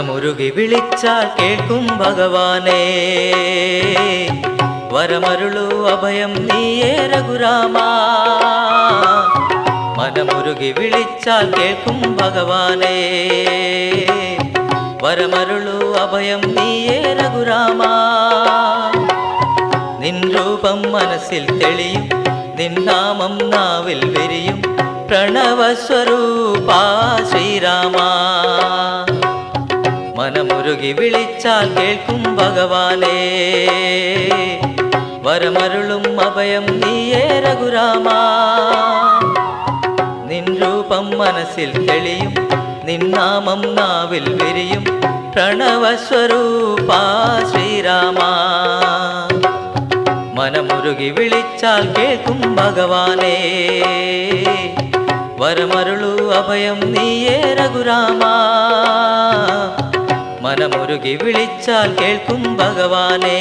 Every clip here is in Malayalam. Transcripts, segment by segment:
മനമുരുകി വിളിച്ചാൽ കേൾക്കും ഭഗവാനേ, വരമരുളൂ അഭയം നീയേ രഘുരാമാ. മനമുരുകി വിളിച്ചാൽ കേൾക്കും ഭഗവാനേ, വരമരുളൂ അഭയം നീയേ രഘുരാമാ. നിൻ രൂപം മനസ്സിൽ തെളിയും, നിൻ നാമം നാവിൽ വിരിയും, പ്രണവസ്വരൂപാ ശ്രീരാമാ. മനമുരുകി വിളിച്ചാൽ കേൾക്കും ഭഗവാനേ, വരമരുളും അഭയം നീയേ രഘുരാമാ. നിൻ രൂപം മനസ്സിൽ തെളിയും, നിൻ നാമം നാവിൽ വിരിയും, പ്രണവസ്വരൂപാ ശ്രീരാമാ. മനമുരുകി വിളിച്ചാൽ കേൾക്കും ഭഗവാനേ, വരമരുളൂ അഭയം നീയേ രഘുരാമാ. മനമുരുകി വിളിച്ചാൽ കേൾക്കും ഭഗവാനേ.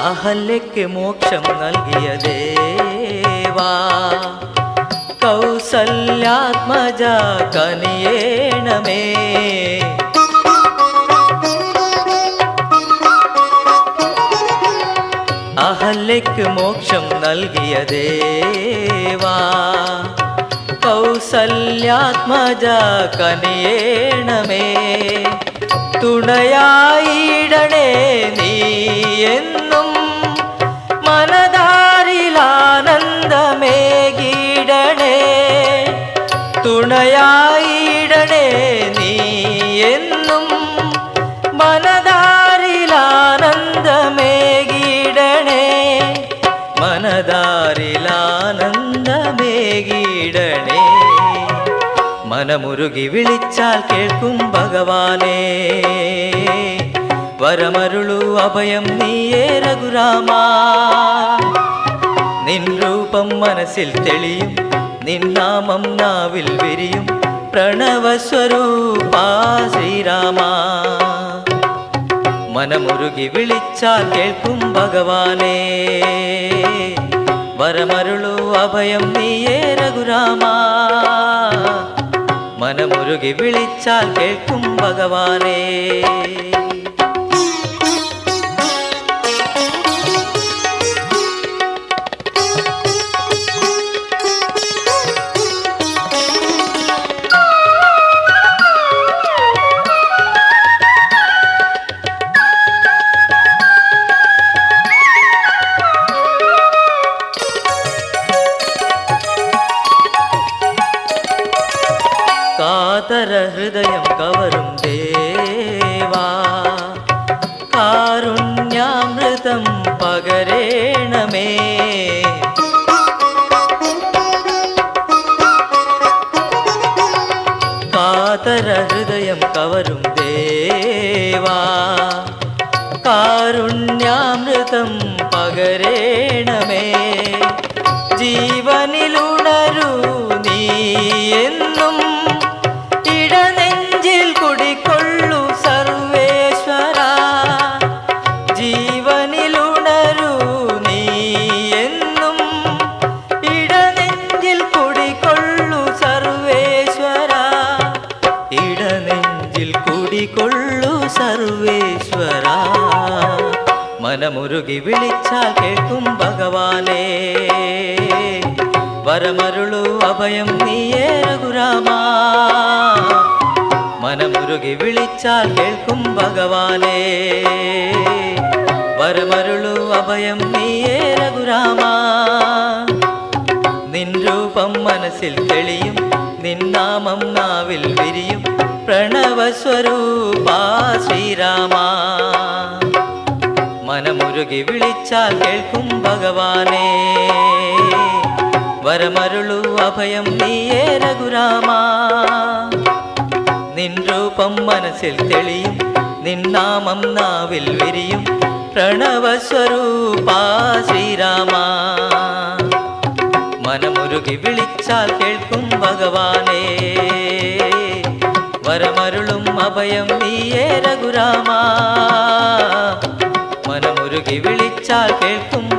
അഹല്യയ്ക്ക് മോക്ഷം നൽകിയ ദേവാ, കൗസല്യാത്മജ കനിയേണമേ. അഹല്യയ്ക്ക് മോക്ഷം നൽകിയ ദേവാ, കൗസല്യാത്മജ കനിയേണമേ. തുണയായിടണേ നീ എന്നും, മനതാരിലാനന്ദമേകിടണേ. തുണയായിടണേ നീ എന്നും, മനതാരിലാനന്ദമേകിടണേ. മനതാരിലാനന്ദമേകിടണേ. മനമുരുകി വിളിച്ചാൽ കേൾക്കും ഭഗവാനേ, വരമരുളൂ അഭയം നീയേ രഘുരാമാ. നിൻ രൂപം മനസ്സിൽ തെളിയും, നിൻ നാമം നാവിൽ വിരിയും, പ്രണവസ്വരൂപാ ശ്രീരാമാ. മനമുരുകി വിളിച്ചാൽ കേൾക്കും ഭഗവാനേ, വരമരുളൂ അഭയം നീയേ രഘുരാമാ. മനമുരുകി വിളിച്ചാൽ കേൾക്കും ഭഗവാനേ. കാതര ഹൃദയം കവരും ദേവാ, കാരുണ്യാമൃതം പകരേണമേ. കാതര ഹൃദയം കവരും ദേവാ, കാരുണ്യാമൃതം പകരേണമേ. ജീവനിലുണരൂ നീ എന്നും, ഇടനെഞ്ചിൽ കുടികൊള്ളു സർവേശ്വര. ജീവനിലുണരൂ നീ എന്നും, ഇടനെഞ്ചിൽ കുടികൊള്ളു സർവേശ്വര. ഇടനെഞ്ചിൽ കുടികൊള്ളു സർവേശ്വര. മനമുരുകി വിളിച്ചാൽ കേൾക്കും ഭഗവാനേ, വരമരുളൂ അഭയം നീയേ രഘുരാമാ. മനമുരുകി വിളിച്ചാൽ കേൾക്കും ഭഗവാനേ, വരമരുളൂ അഭയം നീയേ രഘുരാമാ. നിൻ രൂപം മനസ്സിൽ തെളിയും, നിൻ നാമം നാവിൽ വിരിയും, പ്രണവസ്വരൂപാ ശ്രീരാമാ. മനമുരുകി വിളിച്ചാൽ കേൾക്കും ഭഗവാനേ, വരമരുളൂ അഭയം നീയേ രഘുരാമാ. നിൻ രൂപം മനസ്സിൽ തെളിയും, നിൻ നാമം നാവിൽ വിരിയും, പ്രണവസ്വരൂപ ശ്രീരാമ. മനമുരുകി വിളിച്ചാൽ കേൾക്കും ഭഗവാനേ, വരമരുളും അഭയം നീയേ രഘുരാമ. മനമുരുകി വിളിച്ചാൽ കേൾക്കും